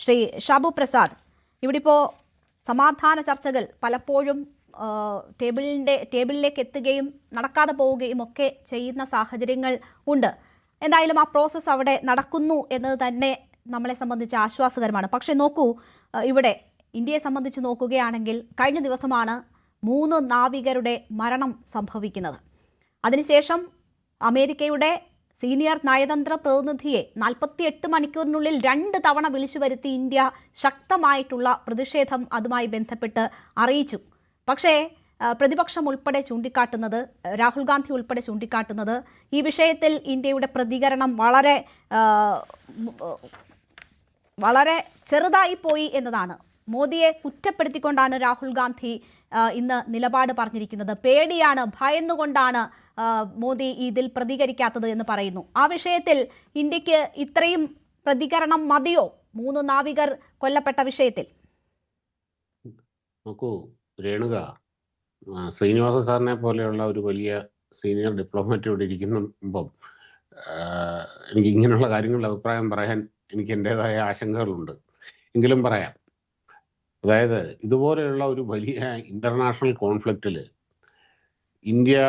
ശ്രീ ഷാബു പ്രസാദ്, ഇവിടെ ഇപ്പോൾ സമാധാന ചർച്ചകൾ പലപ്പോഴും ടേബിളിലേക്ക് എത്തുകയും നടക്കാതെ പോവുകയും ഒക്കെ ചെയ്യുന്ന സാഹചര്യങ്ങൾ ഉണ്ട്. എന്തായാലും ആ പ്രോസസ്സ് അവിടെ നടക്കുന്നു എന്നത് തന്നെ നമ്മളെ സംബന്ധിച്ച് ആശ്വാസകരമാണ്. പക്ഷെ നോക്കൂ, ഇവിടെ ഇന്ത്യയെ സംബന്ധിച്ച് നോക്കുകയാണെങ്കിൽ കഴിഞ്ഞ ദിവസമാണ് 3 നാവികരുടെ മരണം സംഭവിക്കുന്നത്. അതിനുശേഷം അമേരിക്കയുടെ സീനിയർ നയതന്ത്ര പ്രതിനിധിയെ 48 മണിക്കൂറിനുള്ളിൽ 2 തവണ വിളിച്ചു വരുത്തി ഇന്ത്യ ശക്തമായിട്ടുള്ള പ്രതിഷേധം അതുമായി ബന്ധപ്പെട്ട് അറിയിച്ചു. പക്ഷേ പ്രതിപക്ഷം ഉൾപ്പെടെ ചൂണ്ടിക്കാട്ടുന്നത്, രാഹുൽ ഗാന്ധി ഉൾപ്പെടെ ചൂണ്ടിക്കാട്ടുന്നത്, ഈ വിഷയത്തിൽ ഇന്ത്യയുടെ പ്രതികരണം വളരെ ചെറുതായി പോയി എന്നതാണ്. മോദിയെ കുറ്റപ്പെടുത്തിക്കൊണ്ടാണ് രാഹുൽ ഗാന്ധി ഇന്ന് നിലപാട് പറഞ്ഞിരിക്കുന്നത്. പേടിയാണ്, ഭയന്നുകൊണ്ടാണ് മോദി ഇതിൽ പ്രതികരിക്കാത്തത് എന്ന് പറയുന്നു. ആ വിഷയത്തിൽ ഇന്ത്യക്ക് ഇത്രയും പ്രതികരണം മതിയോ 3 നാവികർ കൊല്ലപ്പെട്ട വിഷയത്തിൽ? നോക്കൂ രേണുക, ശ്രീനിവാസ സാറിനെ പോലെയുള്ള ഒരു വലിയ സീനിയർ ഡിപ്ലോമാറ്റ് ഇവിടെ ഇരിക്കുമ്പം എനിക്ക് ഇങ്ങനെയുള്ള കാര്യങ്ങളിൽ അഭിപ്രായം പറയാൻ എനിക്ക് എൻ്റെതായ ആശങ്കകളുണ്ട്. എങ്കിലും പറയാം. അതായത് ഇതുപോലെയുള്ള ഒരു വലിയ ഇൻ്റർനാഷണൽ കോൺഫ്ലിക്റ്റിൽ ഇന്ത്യ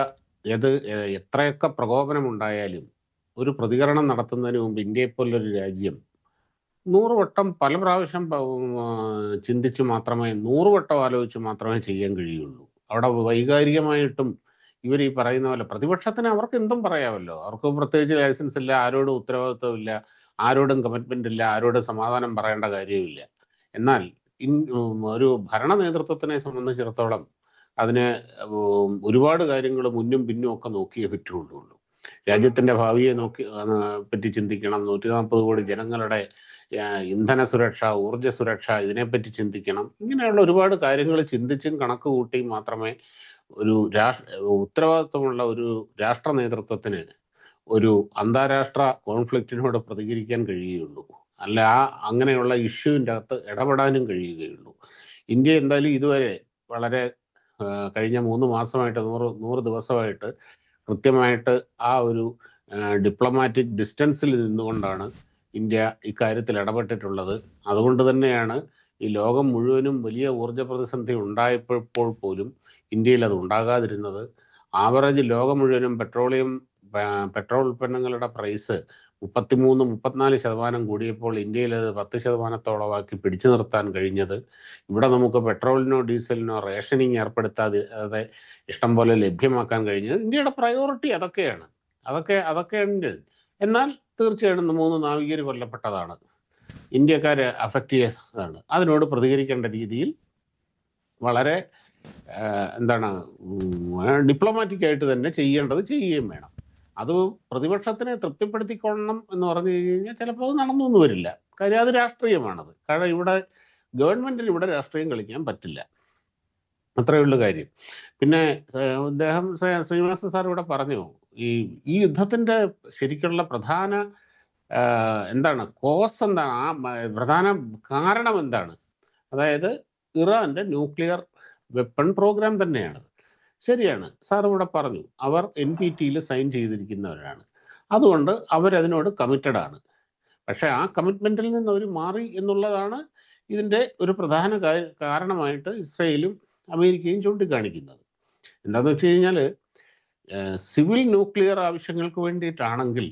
എത്രയൊക്കെ പ്രകോപനമുണ്ടായാലും ഒരു പ്രതികരണം നടത്തുന്നതിന് മുമ്പ് ഇന്ത്യയെപ്പോലൊരു രാജ്യം 100 വട്ടം പല പ്രാവശ്യം ചിന്തിച്ച് മാത്രമേ, 100 വട്ടം ആലോചിച്ച് മാത്രമേ ചെയ്യാൻ കഴിയുള്ളൂ. അവിടെ വൈകാരികമായിട്ടും ഇവർ ഈ പറയുന്ന പോലെ പ്രതിപക്ഷത്തിന് അവർക്ക് എന്തും പറയാമല്ലോ. അവർക്ക് പ്രത്യേകിച്ച് ലൈസൻസ് ഇല്ല, ആരോടും ഉത്തരവാദിത്വമില്ല, ആരോടും കമ്മിറ്റ്മെൻ്റ് ഇല്ല, ആരോടും സമാധാനം പറയേണ്ട കാര്യമില്ല. എന്നാൽ ഒരു ഭരണ നേതൃത്വത്തിനെ സംബന്ധിച്ചിടത്തോളം അതിന് ഒരുപാട് കാര്യങ്ങൾ മുന്നും പിന്നും ഒക്കെ നോക്കിയേ പറ്റുള്ളൂ. രാജ്യത്തിൻ്റെ ഭാവിയെ പറ്റി ചിന്തിക്കണം. 140 കോടി ജനങ്ങളുടെ ഇന്ധന സുരക്ഷ, ഊർജ്ജ സുരക്ഷ, ഇതിനെപ്പറ്റി ചിന്തിക്കണം. ഇങ്ങനെയുള്ള ഒരുപാട് കാര്യങ്ങൾ ചിന്തിച്ചും കണക്ക് കൂട്ടിയും മാത്രമേ ഒരു ഉത്തരവാദിത്വമുള്ള ഒരു രാഷ്ട്ര നേതൃത്വത്തിന് ഒരു അന്താരാഷ്ട്ര കോൺഫ്ലിക്റ്റിനോട് പ്രതികരിക്കാൻ കഴിയുകയുള്ളൂ. അല്ല അങ്ങനെയുള്ള ഇഷ്യൂവിൻ്റെ അകത്ത് ഇടപെടാനും കഴിയുകയുള്ളൂ. ഇന്ത്യ എന്തായാലും ഇതുവരെ വളരെ കഴിഞ്ഞ 3 മാസമായിട്ട് 100 ദിവസമായിട്ട് കൃത്യമായിട്ട് ആ ഒരു ഡിപ്ലോമാറ്റിക് ഡിസ്റ്റൻസിൽ നിന്നുകൊണ്ടാണ് ഇന്ത്യ ഇക്കാര്യത്തിൽ ഇടപെട്ടിട്ടുള്ളത്. അതുകൊണ്ട് തന്നെയാണ് ഈ ലോകം മുഴുവനും വലിയ ഊർജ്ജ പ്രതിസന്ധി ഉണ്ടായപ്പോൾ പോലും ഇന്ത്യയിൽ അത് ഉണ്ടാകാതിരുന്നത്. ആവറേജ് ലോകം മുഴുവനും പെട്രോൾ ഉൽപ്പന്നങ്ങളുടെ പ്രൈസ് 33-34% കൂടിയപ്പോൾ ഇന്ത്യയിൽ അത് 10%-ഓളമാക്കി പിടിച്ചു നിർത്താൻ കഴിഞ്ഞത്. ഇവിടെ നമുക്ക് പെട്രോളിനോ ഡീസലിനോ റേഷനിങ് ഏർപ്പെടുത്താതെ ഇഷ്ടം പോലെ ലഭ്യമാക്കാൻ കഴിഞ്ഞത് ഇന്ത്യയുടെ പ്രയോറിറ്റി അതൊക്കെ ഉണ്ട്. എന്നാൽ തീർച്ചയായിട്ടും 3 നാവികർ കൊല്ലപ്പെട്ടതാണ്, ഇന്ത്യക്കാരെ അഫക്റ്റ് ചെയ്തതാണ്. അതിനോട് പ്രതികരിക്കേണ്ട രീതിയിൽ വളരെ ഡിപ്ലോമാറ്റിക് ആയിട്ട് തന്നെ ചെയ്യേണ്ടത് ചെയ്യുകയും വേണം. അത് പ്രതിപക്ഷത്തിനെ തൃപ്തിപ്പെടുത്തിക്കൊള്ളണം എന്ന് പറഞ്ഞു കഴിഞ്ഞാൽ ചിലപ്പോൾ അത് നടന്നൊന്നും വരില്ല. കാര്യം അത് രാഷ്ട്രീയമാണത്. കാരണം ഇവിടെ ഗവൺമെൻറ്റിന് ഇവിടെ രാഷ്ട്രീയം കളിക്കാൻ പറ്റില്ല. അത്രയേ ഉള്ളൂ കാര്യം. പിന്നെ ശ്രീനിവാസ സാർ ഇവിടെ പറഞ്ഞു, ഈ യുദ്ധത്തിൻ്റെ ശരിക്കുള്ള പ്രധാന കോസ് എന്താണ്, പ്രധാന കാരണം എന്താണ്? അതായത് ഇറാൻ്റെ ന്യൂക്ലിയർ വെപ്പൺ പ്രോഗ്രാം തന്നെയാണത്. ശരിയാണ്, സാർ ഇവിടെ പറഞ്ഞു, അവർ NPTയിൽ സൈൻ ചെയ്തിരിക്കുന്നവരാണ്. അതുകൊണ്ട് അവരതിനോട് കമ്മിറ്റഡാണ്. പക്ഷേ ആ കമ്മിറ്റ്മെൻറ്റിൽ നിന്ന് അവർ മാറി എന്നുള്ളതാണ് ഇതിൻ്റെ ഒരു പ്രധാന കാരണമായിട്ട് ഇസ്രയേലും അമേരിക്കയും ചൂണ്ടിക്കാണിക്കുന്നത്. എന്താണെന്ന് വെച്ച് കഴിഞ്ഞാൽ സിവിൽ ന്യൂക്ലിയർ ആവശ്യങ്ങൾക്ക് വേണ്ടിയിട്ടാണെങ്കിൽ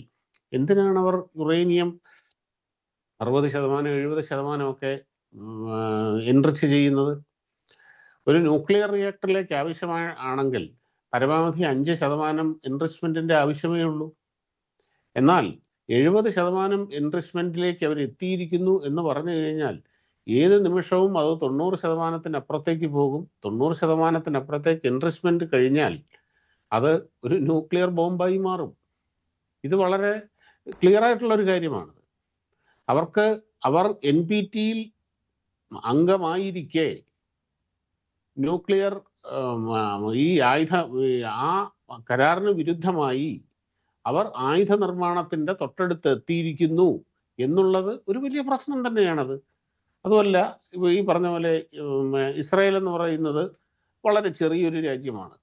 എന്തിനാണ് അവർ യുറേനിയം 60%, 70% ഒക്കെ എൻറിച്ച് ചെയ്യുന്നത്? ഒരു ന്യൂക്ലിയർ റിയാക്ടറിലേക്ക് ആവശ്യമാണെങ്കിൽ പരമാവധി 5% എൻറിച്ച്മെൻറ്റിൻ്റെ ആവശ്യമേ ഉള്ളൂ. എന്നാൽ 70% എൻറിച്ച്മെൻറ്റിലേക്ക് അവർ എത്തിയിരിക്കുന്നു എന്ന് പറഞ്ഞു കഴിഞ്ഞാൽ ഏത് നിമിഷവും അത് 90%-അപ്പുറത്തേക്ക് പോകും. 90%-അപ്പുറത്തേക്ക് എൻറിച്ച്മെൻറ്റ് കഴിഞ്ഞാൽ അത് ഒരു ന്യൂക്ലിയർ ബോംബായി മാറും. ഇത് വളരെ ക്ലിയർ ആയിട്ടുള്ളൊരു കാര്യമാണ്. അവർ NPTയിൽ അംഗമായിരിക്കെ ന്യൂക്ലിയർ ആ കരാറിന് വിരുദ്ധമായി അവർ ആയുധ നിർമ്മാണത്തിൻ്റെ തൊട്ടടുത്ത് എത്തിയിരിക്കുന്നു എന്നുള്ളത് ഒരു വലിയ പ്രശ്നം തന്നെയാണത്. അതുമല്ല, ഈ പറഞ്ഞ പോലെ ഇസ്രായേൽ എന്ന് പറയുന്നത് വളരെ ചെറിയൊരു രാജ്യമാണ്,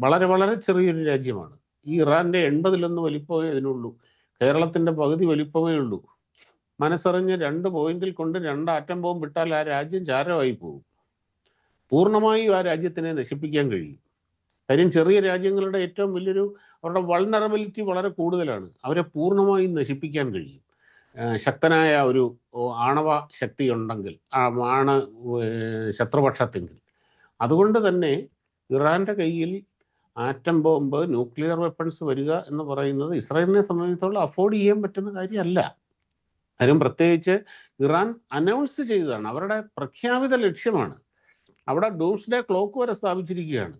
വളരെ വളരെ ചെറിയൊരു രാജ്യമാണ്. ഈ ഇറാൻ്റെ 80 വലിപ്പമേ അതിനുള്ളൂ. കേരളത്തിൻ്റെ പകുതി വലിപ്പമേ ഉള്ളൂ. മനസ്സറിഞ്ഞ് 2 പോയിന്റിൽ കൊണ്ട് 2 ആറ്റം ബോംബ് ഇട്ടാൽ ആ രാജ്യം ചാരമായി പോകും. പൂർണ്ണമായും ആ രാജ്യത്തിനെ നശിപ്പിക്കാൻ കഴിയും. കാര്യം ചെറിയ രാജ്യങ്ങളുടെ ഏറ്റവും വലിയൊരു അവരുടെ വൾനറബിലിറ്റി വളരെ കൂടുതലാണ്. അവരെ പൂർണ്ണമായും നശിപ്പിക്കാൻ കഴിയും. ശക്തനായ ഒരു ആണവ ശക്തി ഉണ്ടെങ്കിൽ ആണ് ശത്രുപക്ഷത്തെങ്കിൽ. അതുകൊണ്ട് തന്നെ ഇറാൻ്റെ കയ്യിൽ ആറ്റം ബോംബ്, ന്യൂക്ലിയർ വെപ്പൺസ് വരിക എന്ന് പറയുന്നത് ഇസ്രായേലിനെ സംബന്ധിച്ചിടത്തോളം അഫോർഡ് ചെയ്യാൻ പറ്റുന്ന കാര്യമല്ല. കാര്യം പ്രത്യേകിച്ച് ഇറാൻ അനൗൺസ് ചെയ്തതാണ്, അവരുടെ പ്രഖ്യാപിത ലക്ഷ്യമാണ്. അവിടെ ഡൂംസ്ഡേ ക്ലോക്ക് വരെ സ്ഥാപിച്ചിരിക്കുകയാണ്.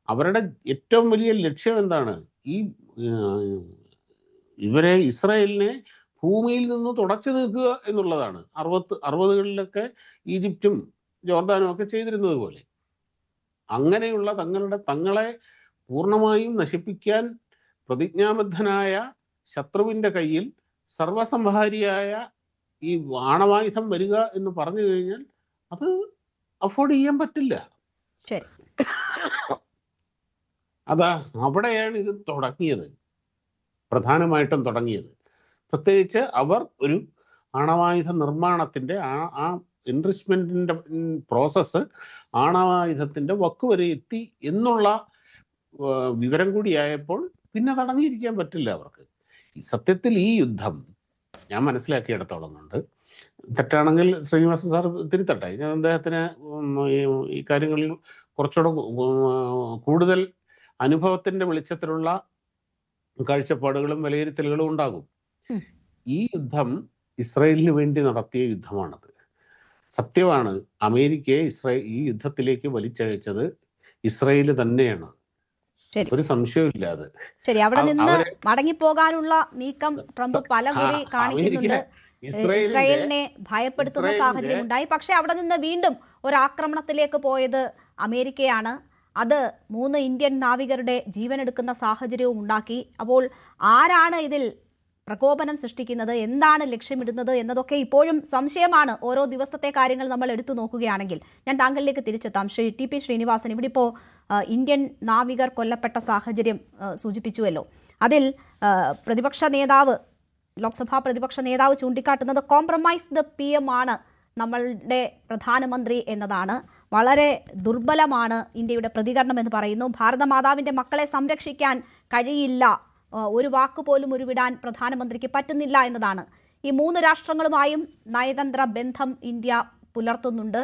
അവരുടെ ഏറ്റവും വലിയ ലക്ഷ്യം എന്താണ്? ഇവരെ ഇസ്രായേലിനെ ഭൂമിയിൽ നിന്ന് തുടച്ചു നീക്കുക എന്നുള്ളതാണ്. 60കളിലൊക്കെ ഈജിപ്തും ജോർദാനും ഒക്കെ ചെയ്തിരുന്നത് പോലെ. അങ്ങനെയുള്ള തങ്ങളെ പൂർണ്ണമായും നശിപ്പിക്കാൻ പ്രതിജ്ഞാബദ്ധനായ ശത്രുവിൻ്റെ കയ്യിൽ സർവസംഹാരിയായ ഈ ആണവായുധം വരിക എന്ന് പറഞ്ഞു കഴിഞ്ഞാൽ അത് അഫോർഡ് ചെയ്യാൻ പറ്റില്ല. ശരി, അവിടെയാണ് ഇത് തുടങ്ങിയത്, പ്രധാനമായിട്ടും തുടങ്ങിയത്. പ്രത്യേകിച്ച് അവർ ഒരു ആണവായുധ നിർമ്മാണത്തിൻ്റെ ആ എൻറിച്ച്മെൻറ്റിൻ്റെ പ്രോസസ്സ് ആണവായുധത്തിൻ്റെ വക്ക് വരെ എത്തി എന്നുള്ള വിവരം കൂടിയായപ്പോൾ പിന്നെ തടങ്ങിയിരിക്കാൻ പറ്റില്ല അവർക്ക്. സത്യത്തിൽ ഈ യുദ്ധം ഞാൻ മനസ്സിലാക്കിയിടത്തോളം കൊണ്ട്, തെറ്റാണെങ്കിൽ ശ്രീനിവാസൻ സാർ തിരുത്തട്ടെ, ഞാൻ അദ്ദേഹത്തിന് ഈ കാര്യങ്ങളിൽ കുറച്ചുകൂടെ കൂടുതൽ അനുഭവത്തിൻ്റെ വെളിച്ചത്തിലുള്ള കാഴ്ചപ്പാടുകളും വിലയിരുത്തലുകളും ഉണ്ടാകും. ഈ യുദ്ധം ഇസ്രായേലിന് വേണ്ടി നടത്തിയ യുദ്ധമാണത്. സത്യമാണ്, അമേരിക്കയെ ഈ യുദ്ധത്തിലേക്ക് വലിച്ചഴച്ചത് ഇസ്രായേൽ തന്നെയാണ്, ഒരു സംശയമില്ലാതെ. ശരി, അവിടെ നിന്ന് മടങ്ങിപ്പോകാനുള്ള നീക്കം ട്രംപ് പലകുറി കാണിക്കുന്നുണ്ട്. ഇസ്രായേലിനെ ഭയപ്പെടുത്തുന്ന സാഹചര്യം ഉണ്ടായി. പക്ഷെ അവിടെ നിന്ന് വീണ്ടും ഒരു ആക്രമണത്തിലേക്ക് പോയത് അമേരിക്കയാണ്. അത് 3 ഇന്ത്യൻ നാവികരുടെ ജീവനെടുക്കുന്ന സാഹചര്യവും ഉണ്ടാക്കി. അപ്പോൾ ആരാണ് ഇതിൽ പ്രകോപനം സൃഷ്ടിക്കുന്നത്, എന്താണ് ലക്ഷ്യമിടുന്നത് എന്നതൊക്കെ ഇപ്പോഴും സംശയമാണ്. ഓരോ ദിവസത്തെ കാര്യങ്ങൾ നമ്മൾ എടുത്തു നോക്കുകയാണെങ്കിൽ. ഞാൻ താങ്കളിലേക്ക് തിരിച്ചെത്താം. ശ്രീ ടി പി ശ്രീനിവാസൻ, ഇവിടെ ഇപ്പോൾ ഇന്ത്യൻ നാവികർ കൊല്ലപ്പെട്ട സാഹചര്യം സൂചിപ്പിച്ചുവല്ലോ. അതിൽ ലോക്സഭാ പ്രതിപക്ഷ നേതാവ് ചൂണ്ടിക്കാട്ടുന്നത് കോംപ്രമൈസ്ഡ് PM ആണ് നമ്മളുടെ പ്രധാനമന്ത്രി എന്നതാണ്. വളരെ ദുർബലമാണ് ഇന്ത്യയുടെ പ്രതികരണം എന്ന് പറയുന്നു. ഭാരതമാതാവിൻ്റെ മക്കളെ സംരക്ഷിക്കാൻ കഴിയില്ല, ഒരു വാക്കുപോലും ഉരുവിടാൻ പ്രധാനമന്ത്രിക്ക് പറ്റുന്നില്ല എന്നതാണ്. ഈ 3 രാഷ്ട്രങ്ങളുമായും നയതന്ത്ര ബന്ധം ഇന്ത്യ പുലർത്തുന്നുണ്ട്.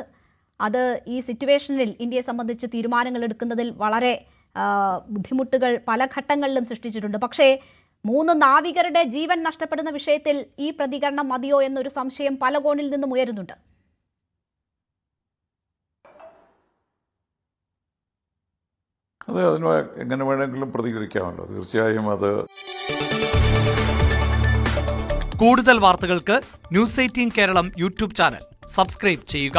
അത് ഈ സിറ്റുവേഷനിൽ ഇന്ത്യയെ സംബന്ധിച്ച് തീരുമാനങ്ങൾ എടുക്കുന്നതിൽ വളരെ ബുദ്ധിമുട്ടുകൾ പല ഘട്ടങ്ങളിലും സൃഷ്ടിച്ചിട്ടുണ്ട്. പക്ഷേ 3 നാവികരുടെ ജീവൻ നഷ്ടപ്പെടുന്ന വിഷയത്തിൽ ഈ പ്രതികരണം മതിയോ എന്നൊരു സംശയം പല കോണിൽ നിന്നും ഉയരുന്നുണ്ട്. അതെ, അതിന് എങ്ങനെ വേണമെങ്കിലും പ്രതികരിക്കാമല്ലോ, തീർച്ചയായും. അത് കൂടുതൽ വാർത്തകൾക്ക് News 18 Keralam YouTube channel subscribe ചെയ്യുക.